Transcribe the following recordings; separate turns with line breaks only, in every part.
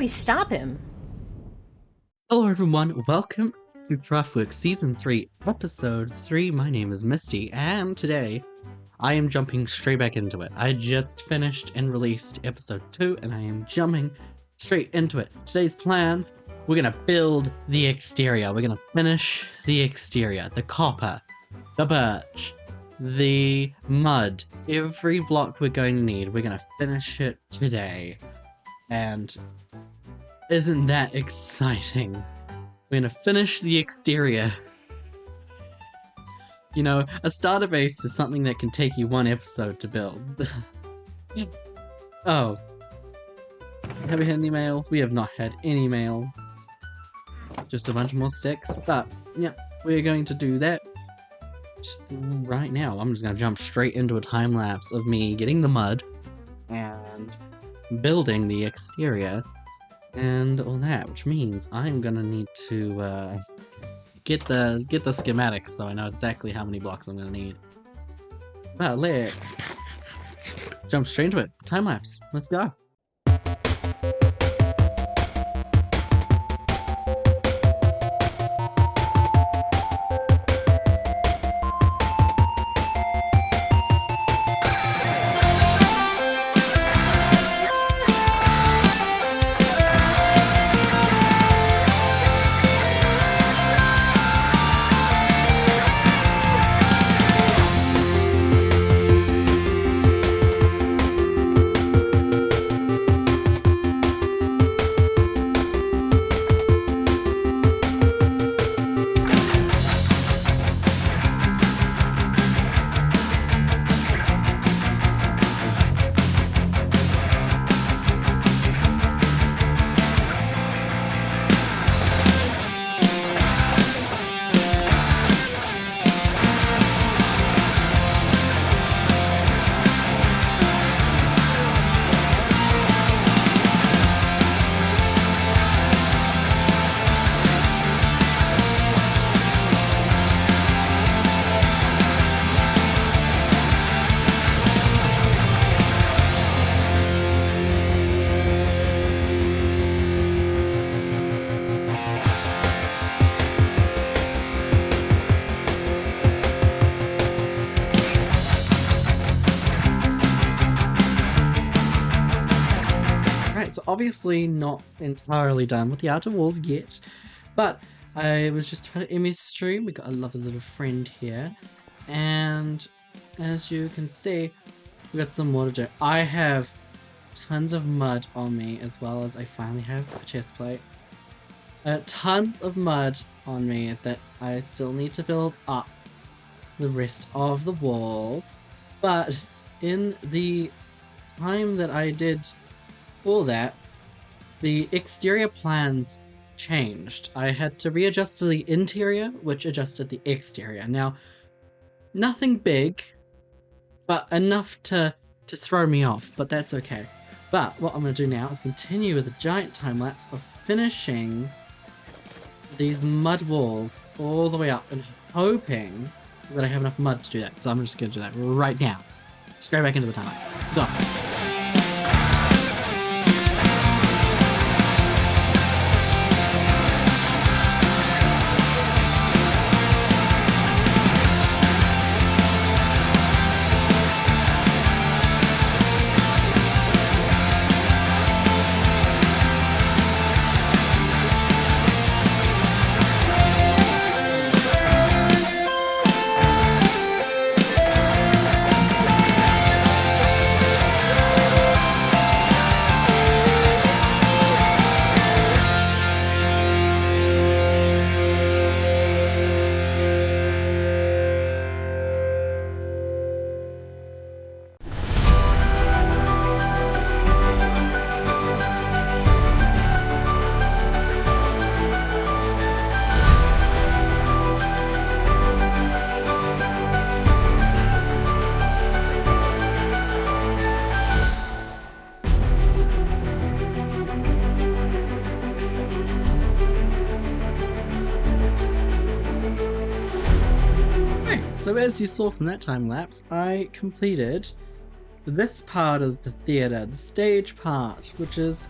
we stop him?
Hello everyone, welcome to CraftWorks Season 3, Episode 3. My name is Misty, and today I am jumping straight back into it. I just finished and released Episode 2, and I am jumping straight into it. Today's plans, we're gonna build the exterior. We're gonna finish the exterior. The copper, the birch, the mud, every block we're going to need. We're gonna finish it today. And isn't that exciting? We're gonna finish the exterior. You know, a starter base is something that can take you one episode to build. Oh. Have we had any mail? We have not had any mail. Just a bunch more sticks, but yeah, we're going to do that right now. I'm just gonna jump straight into a time lapse of me getting the mud and building the exterior and all that, which means I'm gonna need to get the schematics so I know exactly how many blocks I'm gonna need. But let's jump straight into it. Time lapse. Let's go. So obviously not entirely done with the outer walls yet, but I was just trying to image stream. We got a lovely little friend here, and as you can see, we got some more to do. I have tons of mud on me, as well as I finally have a chest plate. Tons of mud on me that I still need to build up the rest of the walls, but in the time that I did all that, the exterior plans changed. I had to readjust to the interior, which adjusted the exterior. Now, nothing big, but enough to throw me off, but that's okay. But what I'm going to do now is continue with a giant time lapse of finishing these mud walls all the way up and hoping that I have enough mud to do that. So I'm just going to do that right now. Straight back into the time lapse. Go. So as you saw from that time lapse, I completed this part of the theatre, the stage part, which is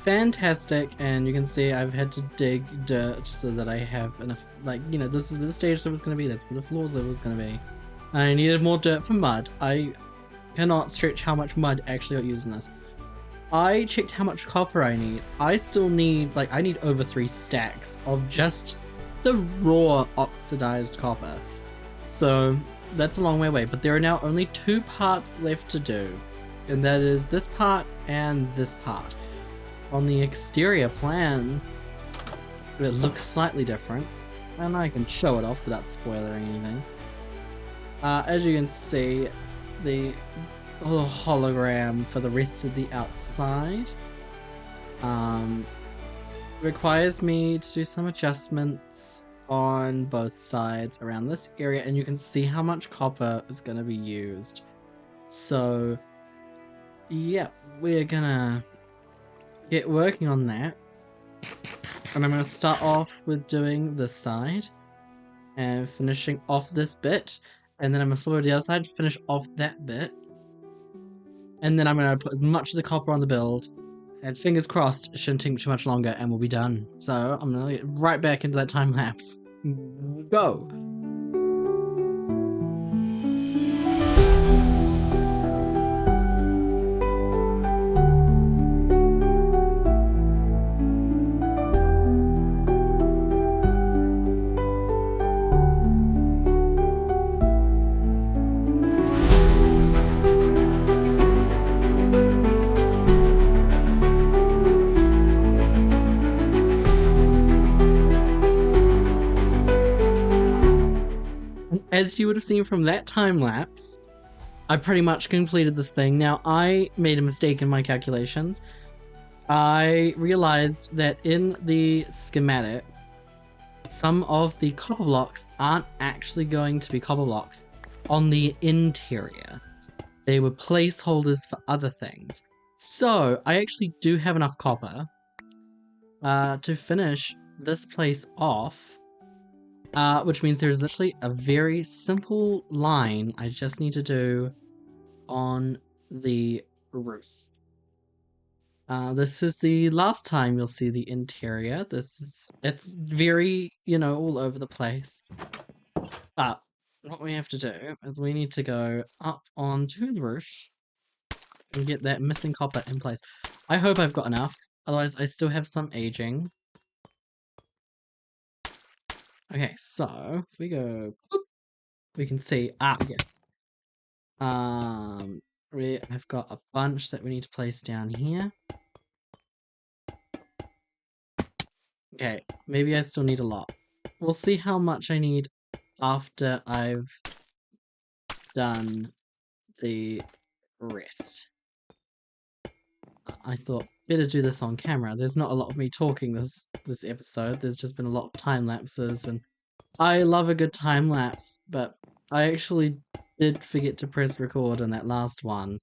fantastic, and you can see I've had to dig dirt so that I have enough, like, you know, this is where the stage that was going to be, that's where the floors that was going to be. I needed more dirt for mud. I cannot stretch how much mud actually got used in this. I checked how much copper I need. I still need, like, I need over 3 stacks of just the raw oxidized copper. So that's a long way away, but there are now only 2 parts left to do, and that is this part and this part. On the exterior plan, it looks slightly different, and I can show it off without spoiling anything. As you can see, the little hologram for the rest of the outside requires me to do some adjustments on both sides around this area, and you can see how much copper is going to be used. So yeah, we're gonna get working on that, and I'm going to start off with doing this side and finishing off this bit, and then I'm going to flip over to the other side, finish off that bit, and then I'm going to put as much of the copper on the build, and fingers crossed it shouldn't take too much longer and we'll be done. So I'm going to get right back into that time lapse. Go! As you would have seen from that time lapse, I pretty much completed this thing. Now, I made a mistake in my calculations. I realized that in the schematic, some of the copper blocks aren't actually going to be copper blocks on the interior. They were placeholders for other things. So, I actually do have enough copper to finish this place off. Which means there's literally a very simple line I just need to do on the roof. This is the last time you'll see the interior. It's very, you know, all over the place. But what we have to do is we need to go up onto the roof and get that missing copper in place. I hope I've got enough, otherwise I still have some aging. Okay, so if we go, we can see, yes. We have got a bunch that we need to place down here. Okay, maybe I still need a lot. We'll see how much I need after I've done the rest. I thought better do this on camera. There's not a lot of me talking this episode. There's just been a lot of time lapses, and I love a good time lapse, but I actually did forget to press record on that last one.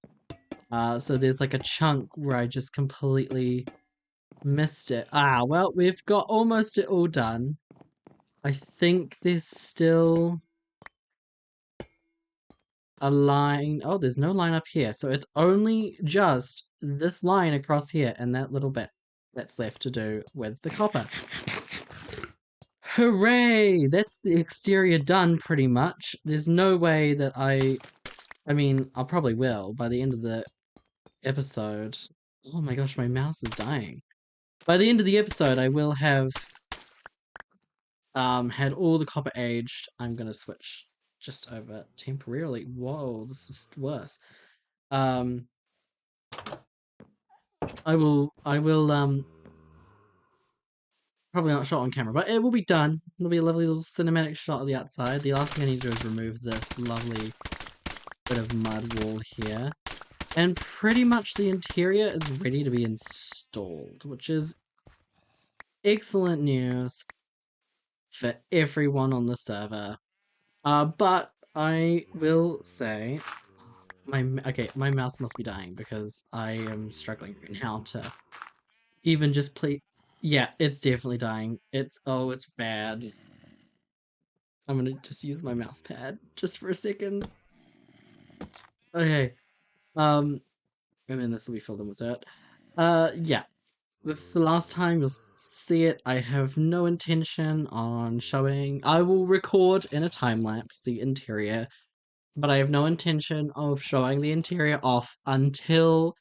So there's like a chunk where I just completely missed it. Well, we've got almost it all done. I think there's still a line. Oh, there's no line up here. So it's only just this line across here and that little bit that's left to do with the copper. Hooray! That's the exterior done pretty much. There's no way that I mean, I probably will by the end of the episode. Oh my gosh, my mouse is dying. By the end of the episode, I will have had all the copper aged. I'm gonna switch just over temporarily. Whoa, this is worse. I will probably not shot on camera, but it will be done. It'll be a lovely little cinematic shot of the outside. The last thing I need to do is remove this lovely bit of mud wall here. And pretty much the interior is ready to be installed, which is excellent news for everyone on the server. But I will say, my mouse must be dying because I am struggling right now to even just play. Yeah, it's definitely dying. It's bad. I'm gonna just use my mouse pad just for a second. Okay. And then this will be filled in with dirt. Yeah. this is the last time you'll see it. I have no intention on showing. I will record in a time lapse the interior, but I have no intention of showing the interior off until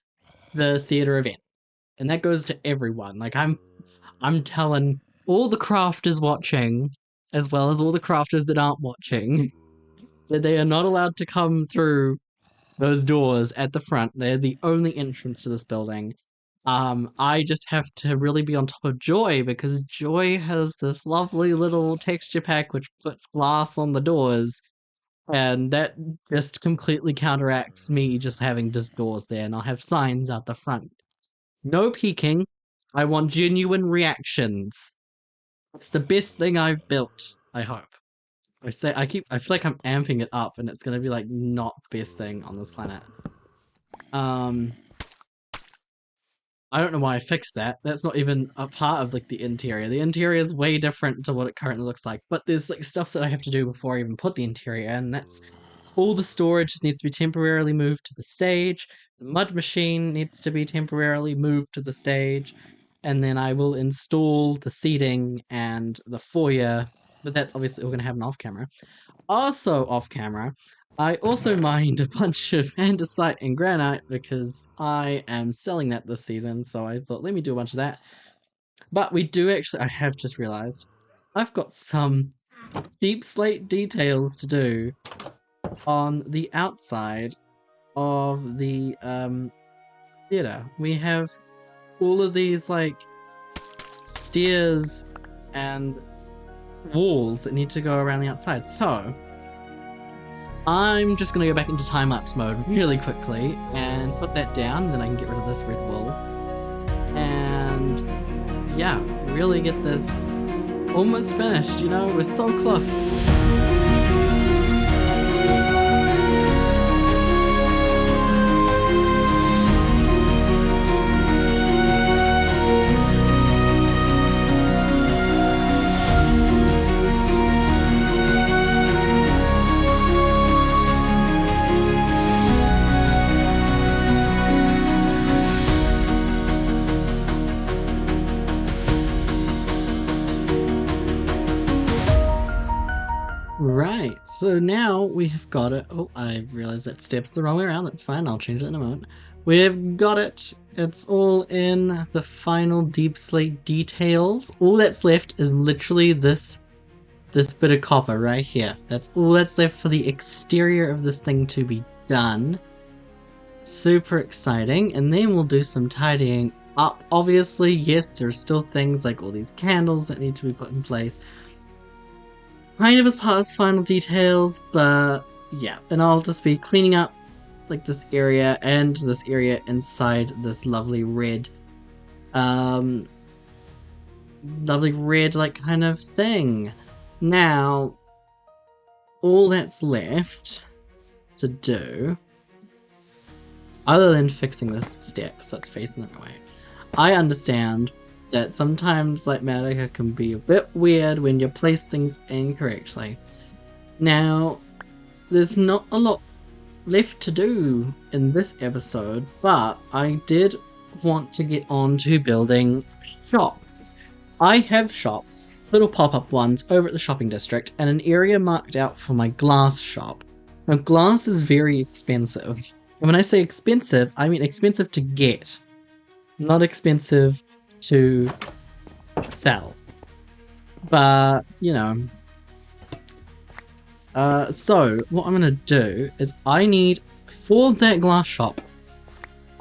the theater event. And that goes to everyone. Like I'm telling all the crafters watching, as well as all the crafters that aren't watching, that they are not allowed to come through those doors at the front. They're the only entrance to this building. I just have to really be on top of Joy because Joy has this lovely little texture pack which puts glass on the doors, and that just completely counteracts me just having just doors there, and I'll have signs out the front. No peeking. I want genuine reactions. It's the best thing I've built, I hope. I feel like I'm amping it up and it's gonna be like not the best thing on this planet. I don't know why I fixed that. That's not even a part of like the interior. The interior is way different to what it currently looks like. But there's like stuff that I have to do before I even put the interior in. And that's all the storage just needs to be temporarily moved to the stage. The mud machine needs to be temporarily moved to the stage. And then I will install the seating and the foyer. But that's obviously all going to happen off camera. Also off camera, I also mined a bunch of andesite and granite because I am selling that this season, so I thought let me do a bunch of that. But we do actually, I have just realized, I've got some deep slate details to do on the outside of the theater. We have all of these like stairs and walls that need to go around the outside. So I'm just gonna go back into time-lapse mode really quickly and put that down, then I can get rid of this red wool. And yeah, really get this almost finished, you know, we're so close. Right, so now we have got it. Oh, I realized that step's the wrong way around. That's fine, I'll change it in a moment. We have got it. It's all in the final deep slate details. All that's left is literally this bit of copper right here. That's all that's left for the exterior of this thing to be done. Super exciting. And then we'll do some tidying up. Obviously, yes, there's still things like all these candles that need to be put in place. Kind of as part of final details, but yeah. And I'll just be cleaning up like this area and this area inside this lovely red like kind of thing. Now all that's left to do, other than fixing this step so it's facing the right way, I understand that sometimes like Matica can be a bit weird when you place things incorrectly. Now, there's not a lot left to do in this episode, but I did want to get on to building shops. I have shops, little pop-up ones, over at the shopping district, and an area marked out for my glass shop. Now, glass is very expensive. And when I say expensive, I mean expensive to get, not expensive to sell. But, you know. So, what I'm gonna do is I need, for that glass shop,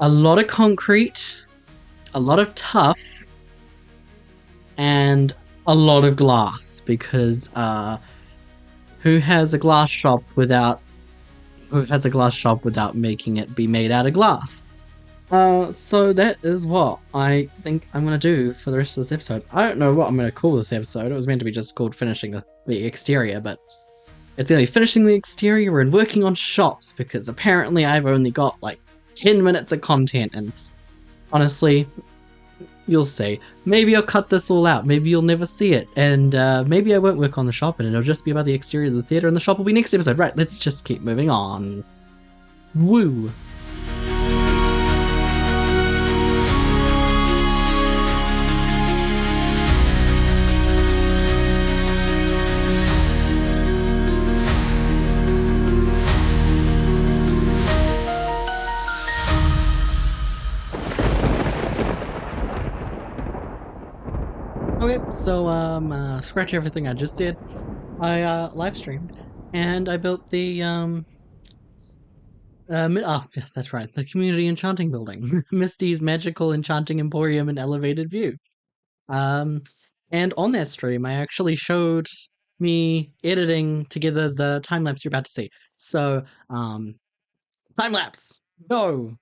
a lot of concrete, a lot of tuff, and a lot of glass, because who has a glass shop without making it be made out of glass? So that is what I think I'm gonna do for the rest of this episode. I don't know what I'm gonna call this episode. It was meant to be just called finishing the exterior, but it's gonna be finishing the exterior and working on shops, because apparently I've only got like 10 minutes of content, and honestly, you'll see. Maybe I'll cut this all out, maybe you'll never see it, and maybe I won't work on the shop and it'll just be about the exterior of the theater, and the shop will be next episode. Right, let's just keep moving on. Woo! So, scratch everything I just said. I live streamed and I built the yes, that's right, the community enchanting building, Misty's magical enchanting emporium and elevated view. Um, and on that stream, I actually showed me editing together the time lapse you're about to see. So, time lapse, go.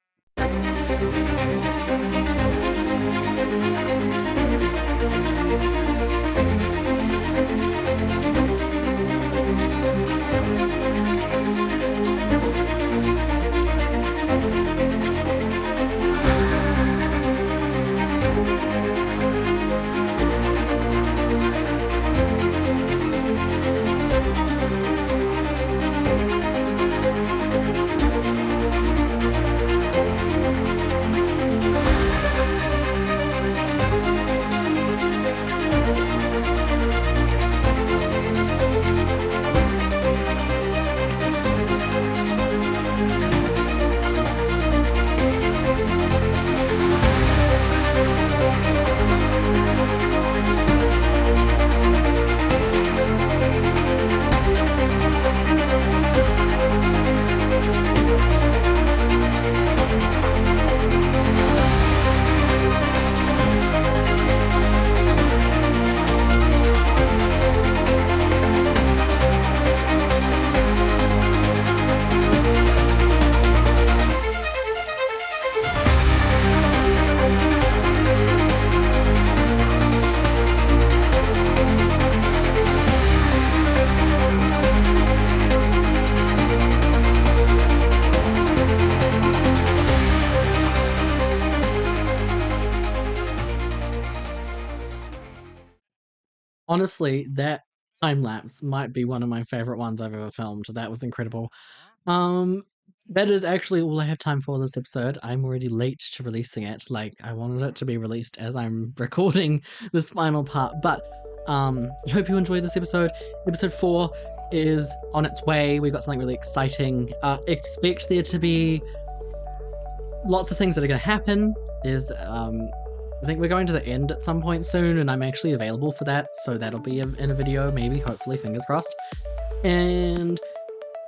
Honestly, that time lapse might be one of my favorite ones I've ever filmed. That was incredible. Um, that is actually all I have time for this episode. I'm already late to releasing it. Like, I wanted it to be released as I'm recording this final part. But I hope you enjoyed this episode. Episode 4 is on its way. We've got something really exciting. Expect there to be lots of things that are going to happen. I think we're going to the end at some point soon, and I'm actually available for that, so that'll be in a video, maybe, hopefully, fingers crossed. And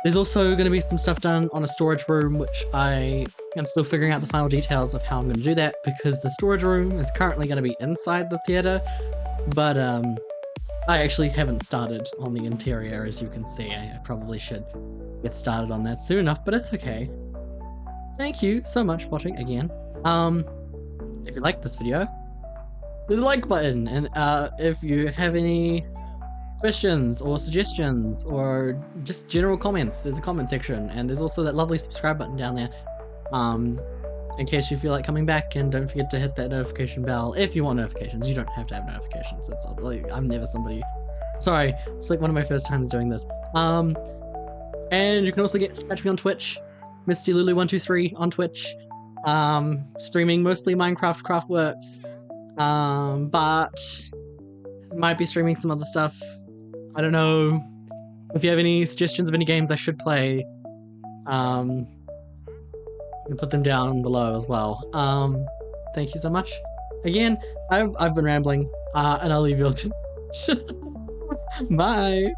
there's also going to be some stuff done on a storage room, which I am still figuring out the final details of how I'm going to do that, because the storage room is currently going to be inside the theater, but I actually haven't started on the interior, as you can see. I probably should get started on that soon enough, but it's okay. Thank you so much for watching again. If you liked this video, there's a like button, and if you have any questions or suggestions or just general comments, there's a comment section, and there's also that lovely subscribe button down there, in case you feel like coming back. And don't forget to hit that notification bell if you want notifications. You don't have to have notifications. It's like, I'm never somebody, sorry, it's like one of my first times doing this. And you can also catch me on Twitch, MistyLulu123 on Twitch. Streaming mostly Minecraft CraftWorks, but might be streaming some other stuff. I don't know. If you have any suggestions of any games I should play, you can put them down below as well. Thank you so much. Again, I've been rambling, and I'll leave you all to Bye!